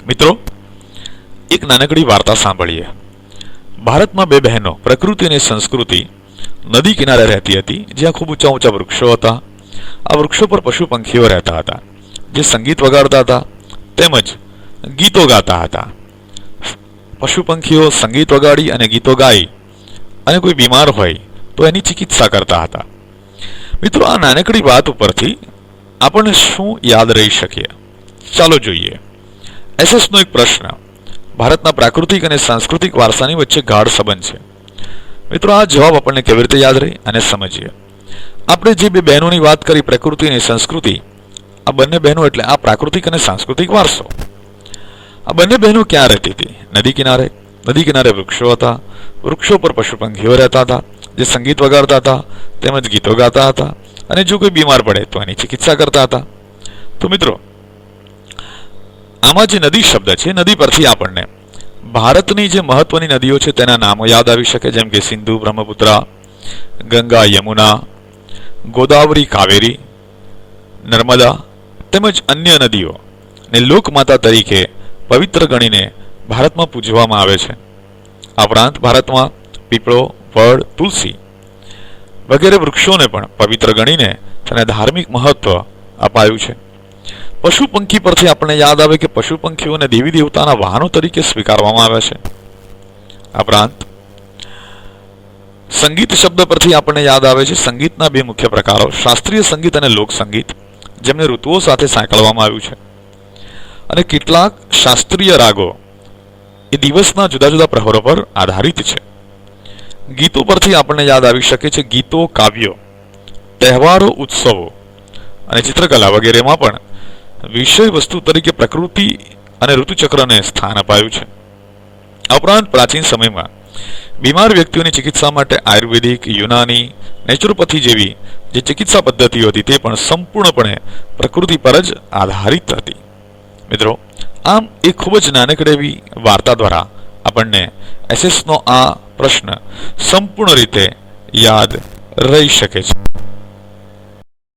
મિત્રો, એક નાનકડી વાર્તા સાંભળીએ. ભારતમાં બે બહેનો પ્રકૃતિ અને સંસ્કૃતિ નદી કિનારે રહેતી હતી, જ્યાં ખૂબ ઊંચા ઊંચા વૃક્ષો હતા. આ વૃક્ષો પર પશુ પંખીઓ રહેતા હતા, જે સંગીત વગાડતા હતા તેમજ ગીતો ગાતા હતા. પશુ પંખીઓ સંગીત વગાડી અને ગીતો ગાઈ અને કોઈ બીમાર હોય તો એની ચિકિત્સા કરતા હતા. મિત્રો, આ નાનકડી વાત ઉપરથી આપણને શું યાદ રહી શકીએ? ચાલો જોઈએ. એસએસનો એક પ્રશ્ન: ભારતના પ્રાકૃતિક અને સાંસ્કૃતિક વારસાની વચ્ચે ગાઢ સંબંધ છે. મિત્રો, આ જવાબ આપણને કેવી રીતે યાદ રહે અને સમજીએ. આપણે જે બે બહેનોની વાત કરી, પ્રકૃતિ અને સંસ્કૃતિ, આ બંને બહેનો એટલે આ પ્રાકૃતિક અને સાંસ્કૃતિક વારસો. આ બંને બહેનો ક્યાં રહેતી હતી? નદી કિનારે. નદી કિનારે વૃક્ષો હતા. વૃક્ષો પર પશુ પંખીઓ રહેતા હતા, જે સંગીત વગાડતા હતા તેમજ ગીતો ગાતા હતા, અને જો કોઈ બીમાર પડે તો એની ચિકિત્સા કરતા હતા. તો મિત્રો, આમાં જે નદી શબ્દ છે, નદી પરથી આપણને ભારતની જે મહત્વની નદીઓ છે તેના નામો યાદ આવી શકે, જેમ કે સિંધુ, બ્રહ્મપુત્રા, ગંગા, યમુના, ગોદાવરી, કાવેરી, નર્મદા તેમજ અન્ય નદીઓ ને લોકમાતા તરીકે પવિત્ર ગણીને ભારતમાં પૂજવામાં આવે છે. આ ઉપરાંત ભારતમાં પીપળો, વડ, તુલસી વગેરે વૃક્ષોને પણ પવિત્ર ગણીને તેને ધાર્મિક મહત્વ અપાયું છે. પશુ પંખી પરથી આપણને યાદ આવે કે પશુ પંખીઓને દેવી દેવતાના વાહનો તરીકે સ્વીકારવામાં આવે છે. આ ઉપરાંત સંગીત શબ્દ પરથી આપણને યાદ આવે છે સંગીતના બે મુખ્ય પ્રકારો: શાસ્ત્રીય સંગીત અને લોક સંગીત, જેમને ઋતુઓ સાથે સાંકળવામાં આવ્યું છે. અને કેટલાક શાસ્ત્રીય રાગો એ દિવસના જુદા જુદા પ્રહરો પર આધારિત છે. ગીતો પરથી આપણને યાદ આવી શકે છે ગીતો, કાવ્યો, તહેવારો, ઉત્સવો અને ચિત્રકલા વગેરેમાં પણ વિષય વસ્તુ તરીકે પ્રકૃતિ અને ઋતુચક્રને સ્થાન અપાયું છે. આ ઉપરાંત પ્રાચીન સમયમાં બીમાર વ્યક્તિઓની ચિકિત્સા માટે આયુર્વેદિક, યુનાની, નેચરોપેથી જેવી જે ચિકિત્સા પદ્ધતિઓ હતી તે પણ સંપૂર્ણપણે પ્રકૃતિ પર જ આધારિત હતી. મિત્રો, આમ એ ખૂબ જ નાનકડી એવી વાર્તા દ્વારા આપણને એસએસનો આ પ્રશ્ન સંપૂર્ણ રીતે યાદ રહી શકે છે.